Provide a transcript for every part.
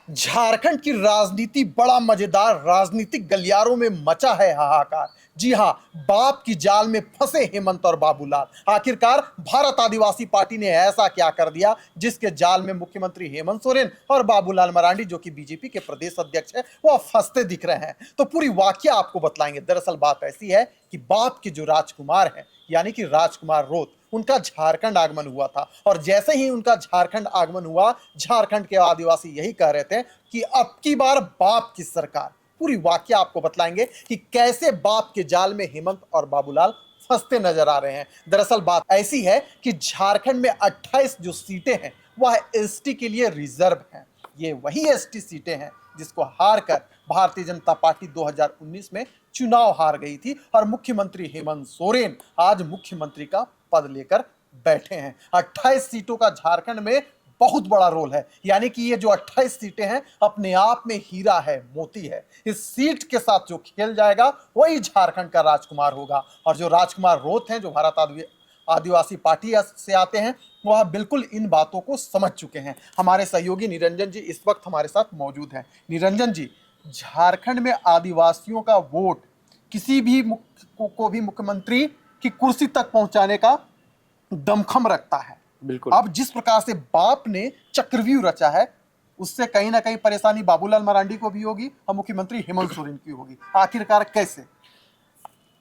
झारखंड की राजनीति बड़ा मजेदार राजनीतिक गलियारों में मचा है हाहाकार। जी हां, बाप की जाल में फंसे हेमंत और बाबूलाल। आखिरकार भारत आदिवासी पार्टी ने ऐसा क्या कर दिया जिसके जाल में मुख्यमंत्री हेमंत सोरेन और बाबूलाल मरांडी जो कि बीजेपी के प्रदेश अध्यक्ष है वो फंसते दिख रहे हैं। तो पूरी वाकया आपको बतलाएंगे। दरअसल बात ऐसी है कि बाप के जो राजकुमार हैं यानी कि राजकुमार रोत, उनका झारखंड आगमन हुआ था और जैसे ही उनका झारखंड आगमन हुआ, झारखंड के आदिवासी यही कह रहे थे कि अब की बार बाप की सरकार। पूरी वाकया आपको बतलाएंगे कि कैसे बाप के जाल में हेमंत और बाबूलाल फंसते नजर आ रहे हैं। दरअसल बात ऐसी है कि झारखंड में 28 जो सीटें हैं वह एसटी के लिए रिजर्व हैं। ये वही एसटी सीटें हैं जिसको हारकर भारतीय जनता पार्टी 2019 में चुनाव हार गई थी और मुख्यमंत्री हेमंत सोरेन आज मुख्यमंत्री का पद लेकर बैठे हैं। 28 सीटों का झारखंड में बहुत बड़ा रोल है, यानी कि ये जो 28 सीटें हैं अपने आप में हीरा है, मोती है। इस सीट के साथ जो खेल जाएगा वही झारखंड का राजकुमार होगा। और जो राजकुमार रोत हैं, जो भारत आदिवासी पार्टी से आते हैं, वह बिल्कुल इन बातों को समझ चुके हैं। हमारे सहयोगी निरंजन जी इस वक्त हमारे साथ मौजूद हैं। निरंजन जी, झारखंड में आदिवासियों का वोट किसी भी को भी मुख्यमंत्री की कुर्सी तक पहुंचाने का दमखम रखता है। बिल्कुल। अब जिस प्रकार से बाप ने चक्रव्यूह रचा है उससे कहीं ना कहीं परेशानी बाबूलाल मरांडी को भी होगी और मुख्यमंत्री हेमंत सोरेन की होगी। आखिरकार कैसे?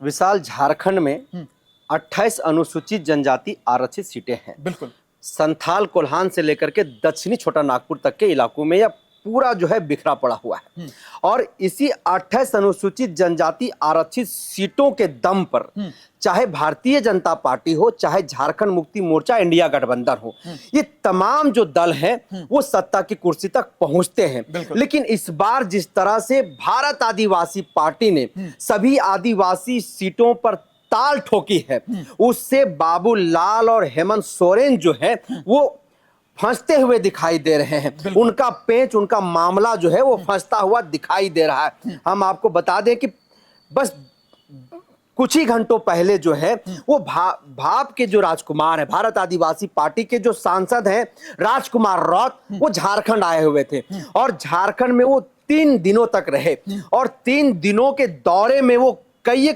विशाल, झारखंड में 28 अनुसूचित जनजाति आरक्षित सीटें हैं। बिल्कुल। संथाल, कोल्हान से लेकर के दक्षिणी छोटा नागपुर तक के इलाकों में यह पूरा जो है बिखरा पड़ा हुआ है। और इसी 28 अनुसूचित जनजाति आरक्षित सीटों के दम पर चाहे भारतीय जनता पार्टी हो, चाहे झारखंड मुक्ति मोर्चा, इंडिया गठबंधन हो, ये तमाम जो दल हैं वो सत्ता की कुर्सी तक पहुंचते हैं। लेकिन इस बार जिस तरह से भारत आदिवासी पार्टी ने सभी आदिवासी सीटों पर ताल ठोकी है, उससे बाबूलाल और हेमंत सोरेन जो है वो फंसते हुए दिखाई दे रहे हैं। उनका पेंच, उनका मामला जो है वो फंसता हुआ दिखाई दे रहा है। हम आपको बता दें कि बस कुछ ही घंटों पहले जो है वो भाप के जो राजकुमार है, भारत आदिवासी पार्टी के जो सांसद हैं राजकुमार रौत, वो झारखंड आए हुए थे और झारखंड में वो 3 दिनों तक रहे और 3 दिनों के दौरे में वो कई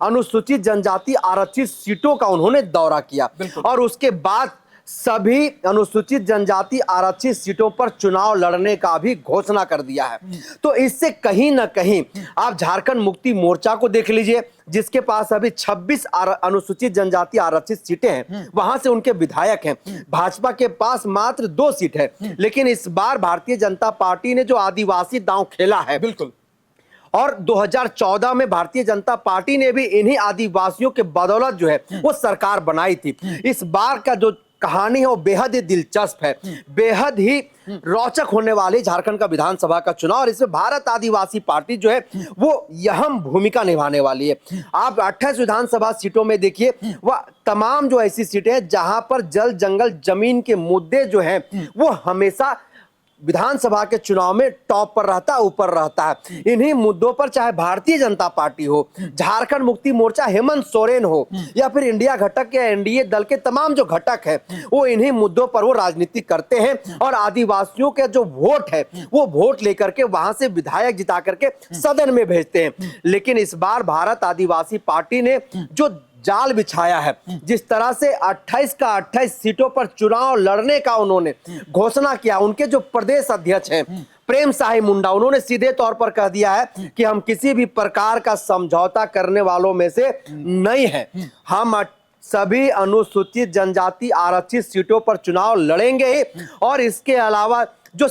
अनुसूचित जनजाति आरक्षित सीटों का उन्होंने दौरा किया और उसके बाद सभी अनुसूचित जनजाति आरक्षित सीटों पर चुनाव लड़ने का भी घोषणा कर दिया है। तो इससे कहीं ना कहीं आप झारखंड मुक्ति मोर्चा को देख लीजिए, जिसके पास अभी 26 अनुसूचित जनजाति आरक्षित सीटें हैं, वहां से उनके विधायक हैं। भाजपा के पास मात्र 2 सीट है, लेकिन इस बार भारतीय जनता पार्टी ने जो आदिवासी दांव खेला है, बिल्कुल, और 2014 में भारतीय जनता पार्टी ने भी इन्हीं आदिवासियों के बदौलत जो है वो सरकार बनाई थी। इस बार का जो कहानी है वो बेहद ही दिलचस्प है, बेहद ही रोचक होने वाली झारखंड का विधानसभा का चुनाव और इसमें भारत आदिवासी पार्टी जो है वो अहम भूमिका निभाने वाली है। आप 28 विधानसभा सीटों में देखिए, वह तमाम जो ऐसी सीटें हैं जहां पर जल जंगल जमीन के मुद्दे जो हैं वो हमेशा विधानसभा के चुनाव में टॉप पर रहता, ऊपर रहता है। इन्हीं मुद्दों पर चाहे भारतीय जनता पार्टी हो, झारखंड मुक्ति मोर्चा हेमंत सोरेन हो या फिर इंडिया घटक या एनडीए दल के तमाम जो घटक है, वो इन्हीं मुद्दों पर वो राजनीति करते हैं और आदिवासियों के जो वोट है वो वोट लेकर के वहां से विधायक जिता करके सदन में भेजते हैं। लेकिन इस बार भारत आदिवासी पार्टी ने जो जाल बिछाया है, जिस तरह से 28 का 28 सीटों पर चुनाव लड़ने का उन्होंने घोषणा किया, उनके जो प्रदेश अध्यक्ष हैं प्रेम साही मुंडा, उन्होंने सीधे तौर पर कह दिया है कि हम किसी भी प्रकार का समझौता करने वालों में से नहीं है। हम सभी अनुसूचित जनजाति आरक्षित सीटों पर चुनाव लड़ेंगे ही और इसके अलावा जो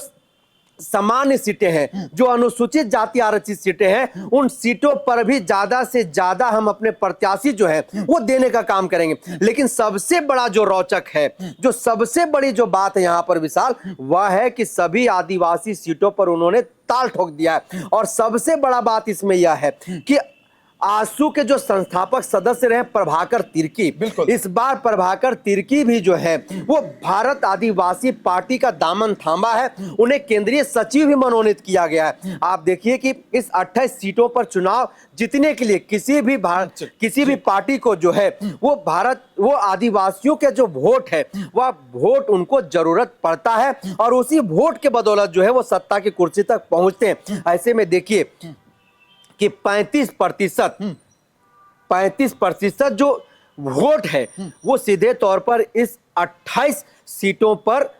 सामान्य सीटें हैं, जो अनुसूचित जाति आरक्षित सीटें हैं, उन सीटों पर भी ज्यादा से ज्यादा हम अपने प्रत्याशी जो है वो देने का काम करेंगे। लेकिन सबसे बड़ा जो रोचक है, जो सबसे बड़ी जो बात है यहां पर विशाल, वह है कि सभी आदिवासी सीटों पर उन्होंने ताल ठोक दिया है और सबसे बड़ा बात इसमें यह है कि आसू के जो संस्थापक सदस्य रहे प्रभाकर तिर्की, बिल्कुल। इस बार प्रभाकर तिर्की भी जो है वो भारत आदिवासी पार्टी का दामन थामा है, उन्हें केंद्रीय सचिव भी मनोनीत किया गया है। आप देखिए कि इस 28 सीटों पर चुनाव जीतने के लिए किसी भी पार्टी को जो है वो आदिवासियों के जो वोट है वह वोट उनको जरूरत पड़ता है और उसी वोट के बदौलत जो है वो सत्ता की कुर्सी तक पहुंचते हैं। ऐसे में देखिए कि 35% जो वोट है वो सीधे तौर पर इस 28 सीटों पर,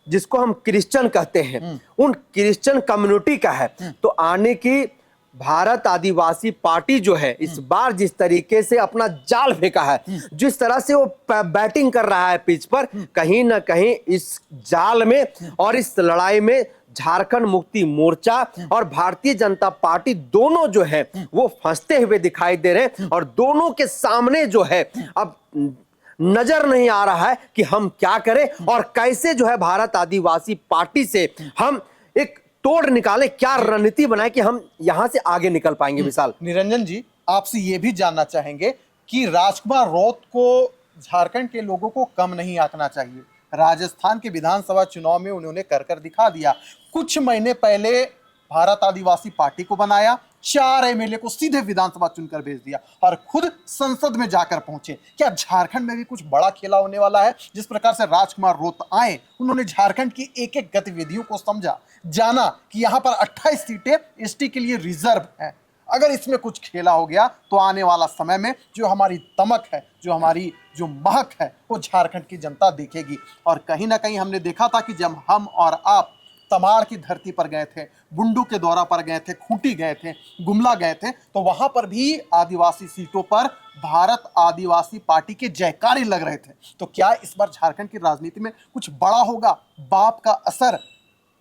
जिसको हम क्रिश्चियन कहते हैं, उन क्रिश्चियन कम्युनिटी का है। तो आने की भारत आदिवासी पार्टी जो है इस बार जिस तरीके से अपना जाल फेंका है, जिस तरह से वो बैटिंग कर रहा है पिच पर, कहीं ना कहीं इस जाल में और इस लड़ाई में झारखंड मुक्ति मोर्चा और भारतीय जनता पार्टी दोनों जो है वो फंसते हुए दिखाई दे रहे हैं और दोनों के सामने जो है अब नजर नहीं आ रहा है कि हम क्या करें और कैसे जो है भारत आदिवासी पार्टी से हम एक तोड़ निकाले, क्या रणनीति बनाए कि हम यहां से आगे निकल पाएंगे। विशाल, निरंजन जी, आपसे ये भी जानना चाहेंगे कि राजकुमार रौत को झारखंड के लोगों को कम नहीं आंकना चाहिए। राजस्थान के विधानसभा चुनाव में उन्होंने कर दिखा दिया। कुछ महीने पहले भारत आदिवासी पार्टी को बनाया, 4 एमएलए को सीधे विधानसभा चुनकर भेज दिया और खुद संसद में जाकर पहुंचे। क्या झारखंड में भी कुछ बड़ा खेला होने वाला है? जिस प्रकार से राजकुमार रौत आए, उन्होंने झारखंड की एक एक गतिविधियों को समझा, जाना कि यहां पर 28 सीटें एसटी के लिए रिजर्व हैं। अगर इसमें कुछ खेला हो गया तो आने वाला समय में जो हमारी तमक है, जो हमारी जो महक है, वो झारखंड की जनता देखेगी। और कहीं ना कहीं हमने देखा था कि जब हम और आप तमाड़ की धरती पर गए थे, बुंडू के दौरा पर गए थे, खूंटी गए थे, गुमला गए थे, तो वहां पर भी आदिवासी सीटों पर भारत आदिवासी पार्टी के जयकारे लग रहे थे। तो क्या इस बार झारखंड की राजनीति में कुछ बड़ा होगा? बाप का असर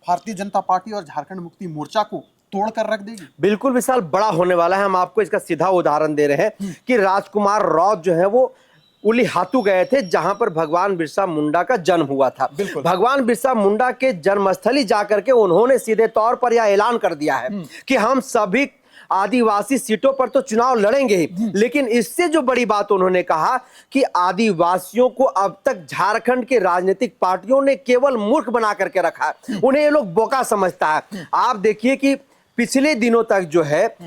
भारतीय जनता पार्टी और झारखंड मुक्ति मोर्चा को तोड़ कर रख देगी? बिल्कुल विशाल, बड़ा होने वाला है। हम आपको इसका सीधा उदाहरण दे रहे हैं कि राजकुमार रौत जो है वो उलीहातू गए थे, जहां पर भगवान बिरसा मुंडा का जन्म हुआ था। भगवान बिरसा मुंडा के जन्मस्थली जाकर के उन्होंने सीधे तौर पर यह ऐलान कर दिया है कि हम सभी आदिवासी सीटों पर तो चुनाव लड़ेंगे ही, लेकिन इससे जो बड़ी बात उन्होंने कहा कि आदिवासियों को अब तक झारखंड के राजनीतिक पार्टियों ने केवल मूर्ख बना करके रखा है, उन्हें ये लोग बोका समझता है। आप देखिए कि पिछले दिनों तक जो है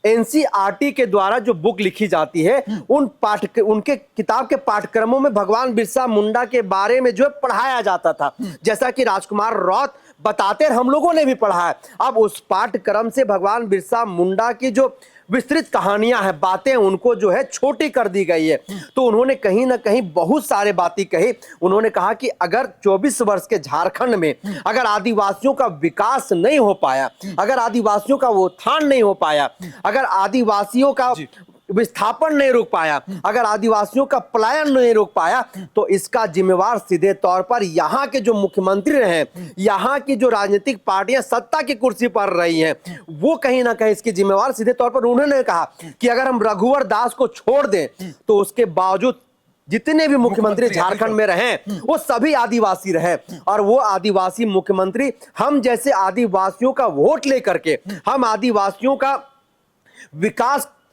एनसीईआरटी के द्वारा जो बुक लिखी जाती है उनके किताब के पाठ्यक्रमों में भगवान बिरसा मुंडा के बारे में जो है पढ़ाया जाता था, जैसा कि राजकुमार रौत बताते हम लोगों ने भी पढ़ा है। अब उस पाठ्यक्रम से भगवान बिरसा मुंडा की जो विस्तृत कहानियां हैं, बातें, उनको जो है छोटी कर दी गई है। तो उन्होंने कहीं ना कहीं बहुत सारे बातें कही। उन्होंने कहा कि अगर 24 वर्ष के झारखंड में अगर आदिवासियों का विकास नहीं हो पाया, अगर आदिवासियों का उत्थान नहीं हो पाया, अगर आदिवासियों का विस्थापन नहीं रोक पाया, अगर आदिवासियों का पलायन नहीं रोक पाया, तो इसका जिम्मेवार सीधे तौर पर यहाँ के जो मुख्यमंत्री रहे, यहाँ की जो राजनीतिक पार्टियां सत्ता की कुर्सी पर रही हैं, वो कहीं ना कहीं इसकी जिम्मेवार सीधे तौर पर उन्होंने कहा कि अगर हम रघुवर दास को छोड़ दें तो उसके बावजूद जितने भी मुख्यमंत्री झारखंड में रहे वो सभी आदिवासी रहे। और वो आदिवासी मुख्यमंत्री हम जैसे आदिवासियों का वोट लेकर के, हम आदिवासियों का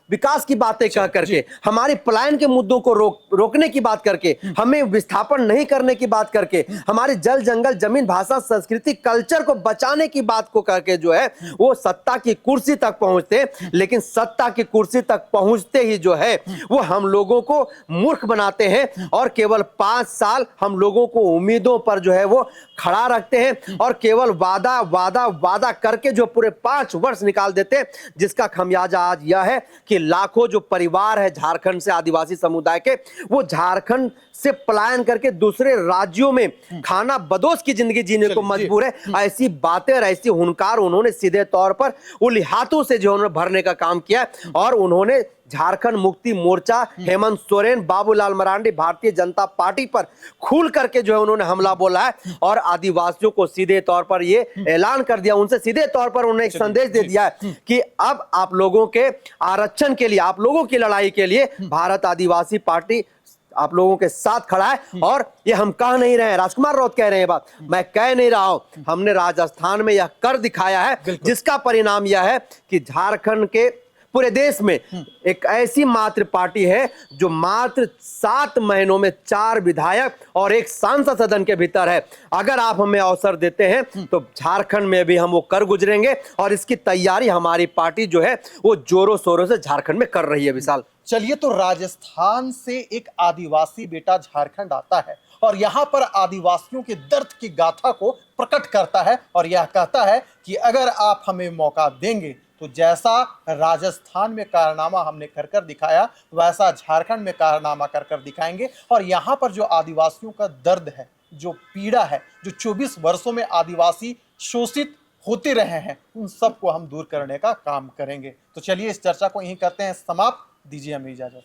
विकास की बातें कह करके, हमारे पलायन के मुद्दों को रोकने की बात करके, हमें विस्थापन नहीं करने की बात करके, हमारे जल जंगल जमीन भाषा संस्कृति कल्चर को बचाने की बात को करके जो है वो सत्ता की कुर्सी तक पहुंचते। लेकिन सत्ता की कुर्सी तक पहुंचते ही जो है वो हम लोगों को मूर्ख बनाते हैं और केवल 5 साल हम लोगों को उम्मीदों पर जो है वो खड़ा रखते हैं और केवल वादा वादा वादा करके जो पूरे 5 वर्ष निकाल देते हैं, जिसका खमियाजा आज यह है कि लाखों जो परिवार है झारखंड से आदिवासी समुदाय के, वो झारखंड से पलायन करके दूसरे राज्यों में खाना बदोश की जिंदगी जीने को मजबूर है। ऐसी बातें और ऐसी हुनकार उन्होंने सीधे तौर पर उलिहातों से जो उन्होंने भरने का काम किया और उन्होंने झारखंड मुक्ति मोर्चा, हेमंत सोरेन, बाबूलाल मरांडी, भारतीय जनता पार्टी पर खुल करके जो है उन्होंने हमला बोला है और आदिवासियों को सीधे तौर पर ये ऐलान कर दिया, उनसे सीधे तौर पर उन्होंने एक संदेश दे दिया है कि अब आप लोगों के आरक्षण के लिए, आप लोगों की लड़ाई के लिए भारत आदिवासी पार्टी आप लोगों के साथ खड़ा है। और ये हम कह नहीं रहे हैं, राजकुमार रौत कह रहे हैं बात, मैं कह नहीं रहा हूं, हमने राजस्थान में यह कर दिखाया है, जिसका परिणाम यह है कि झारखंड के पूरे देश में एक ऐसी मात्र पार्टी है जो मात्र 7 महीनों में 4 विधायक और 1 सांसद सदन के भीतर है। अगर आप हमें अवसर देते हैं तो झारखंड में भी हम वो कर गुजरेंगे और इसकी तैयारी हमारी पार्टी जो है वो जोरों शोरों से झारखंड में कर रही है। विशाल, चलिए, तो राजस्थान से एक आदिवासी बेटा झारखंड आता है और यहाँ पर आदिवासियों के दर्द की गाथा को प्रकट करता है और यह कहता है कि अगर आप हमें मौका देंगे तो जैसा राजस्थान में कारनामा हमने कर दिखाया वैसा झारखंड में कारनामा कर दिखाएंगे। और यहाँ पर जो आदिवासियों का दर्द है, जो पीड़ा है, जो 24 वर्षों में आदिवासी शोषित होते रहे हैं, उन सबको हम दूर करने का काम करेंगे। तो चलिए, इस चर्चा को यहीं करते हैं समाप्त। दीजिए हमें इजाजत।